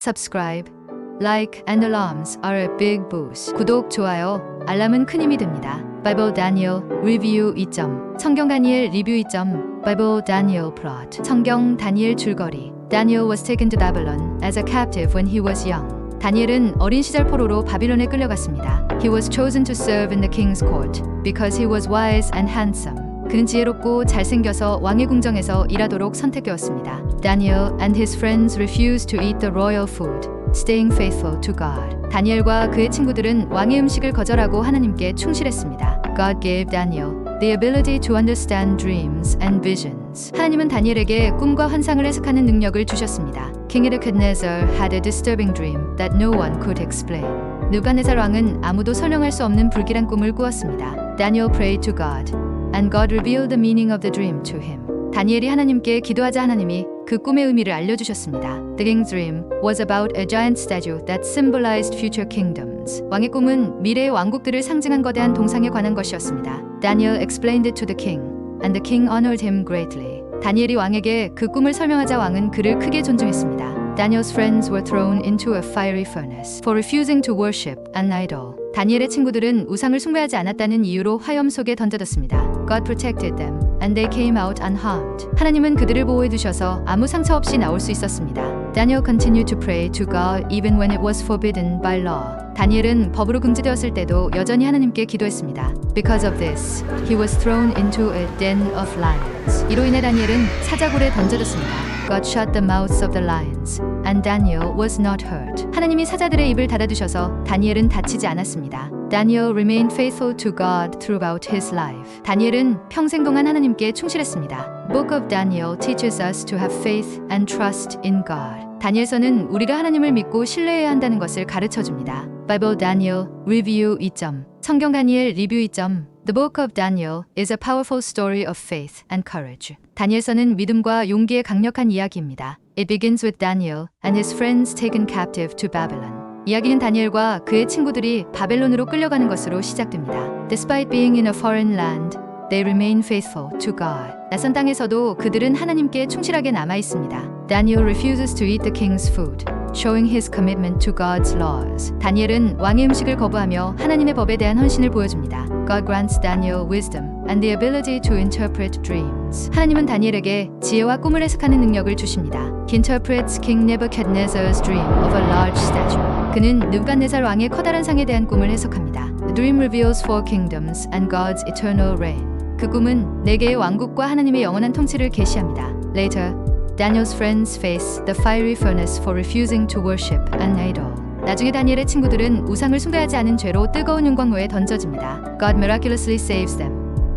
subscribe, like and alarms are a big boost. 구독, 좋아요, 알람은 큰 힘이 됩니다. Bible Daniel Review 2점 성경 다니엘 리뷰 2점 Bible Daniel Plot 성경 다니엘 줄거리 Daniel was taken to Babylon as a captive when he was young. 다니엘은 어린 시절 포로로 바빌론에 끌려갔습니다. He was chosen to serve in the king's court because he was wise and handsome. 그는 지혜롭고 잘생겨서 왕의 궁정에서 일하도록 선택되었습니다. Daniel and his friends refused to eat the royal food, staying faithful to God. 다니엘과 그의 친구들은 왕의 음식을 거절하고 하나님께 충실했습니다. God gave Daniel the ability to understand dreams and visions. 하나님은 다니엘에게 꿈과 환상을 해석하는 능력을 주셨습니다. King Nebuchadnezzar had a disturbing dream that no one could explain. 느부갓네살 왕은 아무도 설명할 수 없는 불길한 꿈을 꾸었습니다. Daniel prayed to God, and God revealed the meaning of the dream to him. 다니엘이 하나님께 기도하자 하나님이 그 꿈의 의미를 알려주셨습니다. The king's dream was about a giant statue that symbolized future kingdoms. 왕의 꿈은 미래의 왕국들을 상징한 거대한 동상에 관한 것이었습니다. Daniel explained it to the king, and the king honored him greatly. 다니엘이 왕에게 그 꿈을 설명하자 왕은 그를 크게 존중했습니다. Daniel's friends were thrown into a fiery furnace for refusing to worship an idol. 다니엘의 친구들은 우상을 숭배하지 않았다는 이유로 화염 속에 던져졌습니다. God protected them, and they came out unharmed. 하나님은 그들을 보호해 두셔서 아무 상처 없이 나올 수 있었습니다. Daniel continued to pray to God even when it was forbidden by law. 다니엘은 법으로 금지되었을 때도 여전히 하나님께 기도했습니다. Because of this, he was thrown into a den of lions. 이로 인해 다니엘은 사자굴에 던져졌습니다. God shut the mouths of the lions, and Daniel was not hurt. 하나님이 사자들의 입을 닫아두셔서 다니엘은 다치지 않았습니다. Daniel remained faithful to God throughout his life. 다니엘은 평생 동안 하나님께 충실했습니다. Book of Daniel teaches us to have faith and trust in God. 다니엘서는 우리가 하나님을 믿고 신뢰해야 한다는 것을 가르쳐줍니다. Bible Daniel Review 2점 성경 다니엘 리뷰 2점 The Book of Daniel is a powerful story of faith and courage. 다니엘서는 믿음과 용기의 강력한 이야기입니다. It begins with Daniel and his friends taken captive to Babylon. 이야기는 다니엘과 그의 친구들이 바벨론으로 끌려가는 것으로 시작됩니다. Despite being in a foreign land, they remain faithful to God. 낯선 땅에서도 그들은 하나님께 충실하게 남아 있습니다. Daniel refuses to eat the king's food, showing his commitment to God's laws. 다니엘은 왕의 음식을 거부하며 하나님의 법에 대한 헌신을 보여줍니다. God grants Daniel wisdom and the ability to interpret dreams. 하나님은 다니엘에게 지혜와 꿈을 해석하는 능력을 주십니다. He interprets King Nebuchadnezzar's dream of a large statue. 그는 느부갓네살 왕의 커다란 상에 대한 꿈을 해석합니다. The dream reveals four kingdoms and God's eternal reign. 그 꿈은 네 개의 왕국과 하나님의 영원한 통치를 계시합니다. Later, Daniel's friends face the fiery furnace for refusing to worship an idol. 나중에 다니엘의 친구들은 우상을 숭배하지 않은 죄로 뜨거운 윤광로에 던져집니다. God miraculously saves them,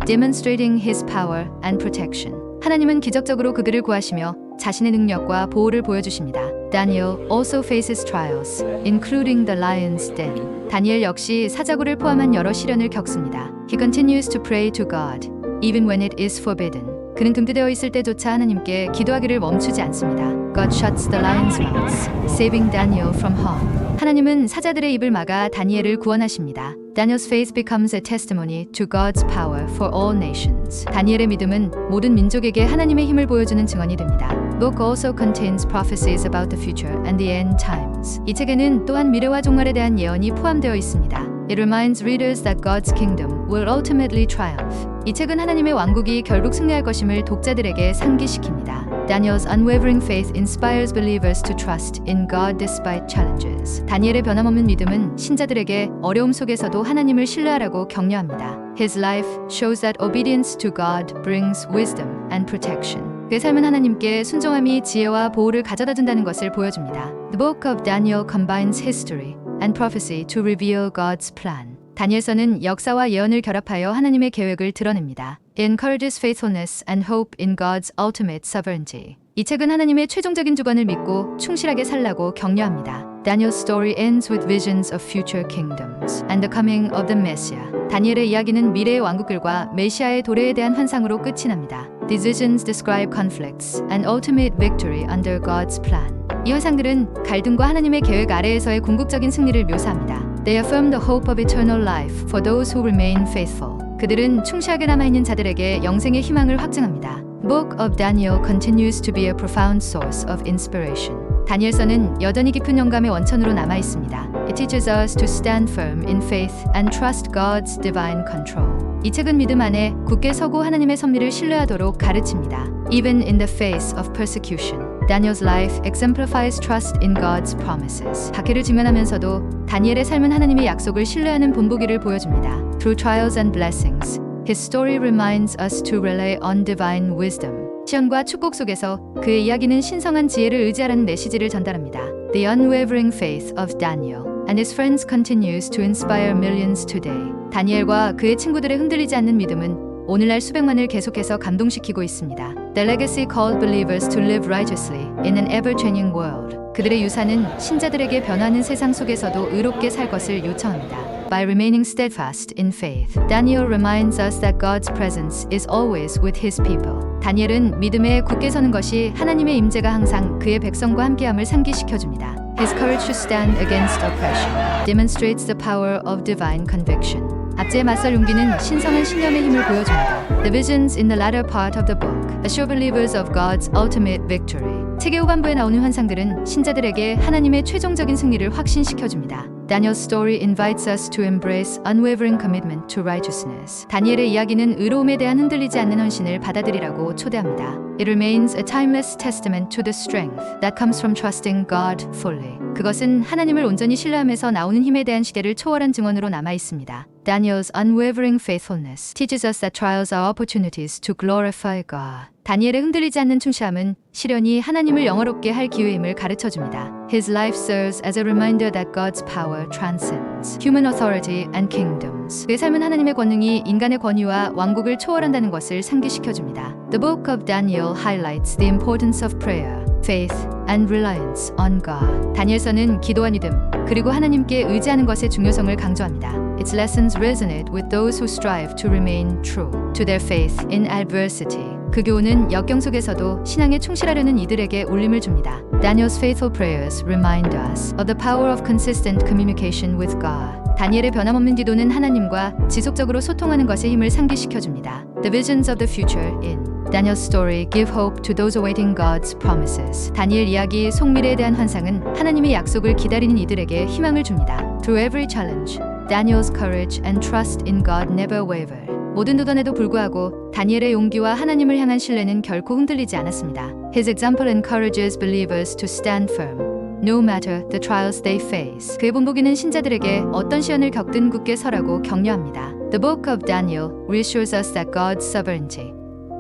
demonstrating His power and protection. 하나님은 기적적으로 그들을 구하시며 자신의 능력과 보호를 보여주십니다. Daniel also faces trials, including the lion's den. 다니엘 역시 사자굴을 포함한 여러 시련을 겪습니다. He continues to pray to God, even when it is forbidden. 그는 금지되어 있을 때조차 하나님께 기도하기를 멈추지 않습니다. God shuts the lions' mouths, saving Daniel from harm. 하나님은 사자들의 입을 막아 다니엘을 구원하십니다. Daniel's faith becomes a testimony to God's power for all nations. 다니엘의 믿음은 모든 민족에게 하나님의 힘을 보여주는 증언이 됩니다. Book also contains prophecies about the future and the end times. 이 책에는 또한 미래와 종말에 대한 예언이 포함되어 있습니다. It reminds readers that God's kingdom will ultimately triumph. 이 책은 하나님의 왕국이 결국 승리할 것임을 독자들에게 상기시킵니다. Daniel's unwavering faith inspires believers to trust in God despite challenges. 다니엘의 변함없는 믿음은 신자들에게 어려움 속에서도 하나님을 신뢰하라고 격려합니다. His life shows that obedience to God brings wisdom and protection. 그의 삶은 하나님께 순종함이 지혜와 보호를 가져다 준다는 것을 보여줍니다. The book of Daniel combines history and prophecy to reveal God's plan. 다니엘서는 역사와 예언을 결합하여 하나님의 계획을 드러냅니다. It encourages faithfulness and hope in God's ultimate sovereignty. 이 책은 하나님의 최종적인 주권을 믿고 충실하게 살라고 격려합니다. Daniel's story ends with visions of future kingdoms and the coming of the Messiah. 다니엘의 이야기는 미래의 왕국들과 메시아의 도래에 대한 환상으로 끝이 납니다. These visions describe conflicts and ultimate victory under God's plan. 이 환상들은 갈등과 하나님의 계획 아래에서의 궁극적인 승리를 묘사합니다. They affirm the hope of eternal life for those who remain faithful. 그들은 충실하게 남아있는 자들에게 영생의 희망을 확증합니다. Book of Daniel continues to be a profound source of inspiration. 다니엘서는 여전히 깊은 영감의 원천으로 남아 있습니다. It teaches us to stand firm in faith and trust God's divine control. 이 책은 믿음 안에 굳게 서고 하나님의 섭리를 신뢰하도록 가르칩니다. Even in the face of persecution, Daniel's life exemplifies trust in God's promises. 박해를 직면하면서도 다니엘의 삶은 하나님의 약속을 신뢰하는 본보기를 보여줍니다. Through trials and blessings, his story reminds us to rely on divine wisdom. 시련과 축복 속에서 그의 이야기는 신성한 지혜를 의지하라는 메시지를 전달합니다. The unwavering faith of Daniel and his friends continues to inspire millions today. 다니엘과 그의 친구들의 흔들리지 않는 믿음은 오늘날 수백만을 계속해서 감동시키고 있습니다. The legacy called believers to live righteously in an ever-changing world. 그들의 유산은 신자들에게 변하는 세상 속에서도 의롭게 살 것을 요청합니다. By remaining steadfast in faith, Daniel reminds us that God's presence is always with his people. 다니엘은 믿음에 굳게 서는 것이 하나님의 임재가 항상 그의 백성과 함께함을 상기시켜줍니다. His courage to stand against oppression demonstrates the power of divine conviction. 압제에 맞설 용기는 신성한 신념의 힘을 보여줍니다. The visions in the latter part of the book assure believers of God's ultimate victory. 책의 후반부에 나오는 환상들은 신자들에게 하나님의 최종적인 승리를 확신시켜줍니다. Daniel's story invites us to embrace unwavering commitment to righteousness. 다니엘의 이야기는 의로움에 대한 흔들리지 않는 헌신을 받아들이라고 초대합니다. It remains a timeless testament to the strength that comes from trusting God fully. 그것은 하나님을 온전히 신뢰하면서 나오는 힘에 대한 시대를 초월한 증언으로 남아 있습니다. Daniel's unwavering faithfulness teaches us that trials are opportunities to glorify God. 다니엘의 흔들리지 않는 충실함은 시련이 하나님을 영화롭게 할 기회임을 가르쳐줍니다. His life serves as a reminder that God's power transcends human authority and kingdoms. 그의 삶은 하나님의 권능이 인간의 권위와 왕국을 초월한다는 것을 상기시켜줍니다. The book of Daniel highlights the importance of prayer, faith, and reliance on God. 다니엘서는 기도와 믿음, 그리고 하나님께 의지하는 것의 중요성을 강조합니다. Its lessons resonate with those who strive to remain true to their faith in adversity. 그 교훈은 역경 속에서도 신앙에 충실하려는 이들에게 울림을 줍니다. Daniel's faithful prayers remind us of the power of consistent communication with God. 다니엘의 변함없는 기도는 하나님과 지속적으로 소통하는 것의 힘을 상기시켜줍니다. The visions of the future in Daniel's story give hope to those awaiting God's promises. 다니엘 이야기 속미래에 대한 환상은 하나님의 약속을 기다리는 이들에게 희망을 줍니다. Through every challenge, Daniel's courage and trust in God never waver. 모든 도전에도 불구하고 다니엘의 용기와 하나님을 향한 신뢰는 결코 흔들리지 않았습니다. His example encourages believers to stand firm, no matter the trials they face. 그의 본보기는 신자들에게 어떤 시련을 겪든 굳게 서라고 격려합니다. The book of Daniel reassures us that God's sovereignty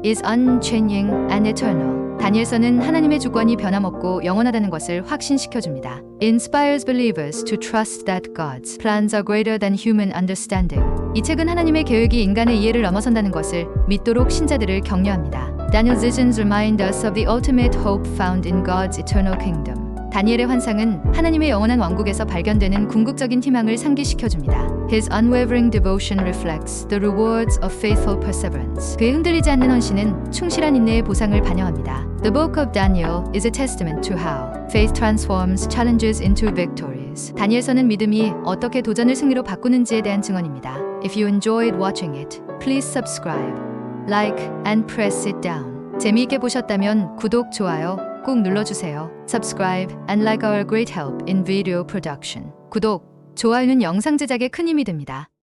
is unchanging and eternal. 다니엘서는 하나님의 주권이 변함없고 영원하다는 것을 확신시켜줍니다. It inspires believers to trust that God's plans are greater than human understanding. 이 책은 하나님의 계획이 인간의 이해를 넘어선다는 것을 믿도록 신자들을 격려합니다. Daniel's visions remind us of the ultimate hope found in God's eternal kingdom. 다니엘의 환상은 하나님의 영원한 왕국에서 발견되는 궁극적인 희망을 상기시켜줍니다. His unwavering devotion reflects the rewards of faithful perseverance. 그의 흔들리지 않는 헌신은 충실한 인내의 보상을 반영합니다. The book of Daniel is a testament to how faith transforms challenges into victories. 다니엘서는 믿음이 어떻게 도전을 승리로 바꾸는지에 대한 증언입니다. If you enjoyed watching it, please subscribe, like, and press it down. 재미있게 보셨다면 구독, 좋아요 꼭 눌러주세요. Subscribe and like our great help in video production. 구독, 좋아요는 영상 제작에 큰 힘이 됩니다.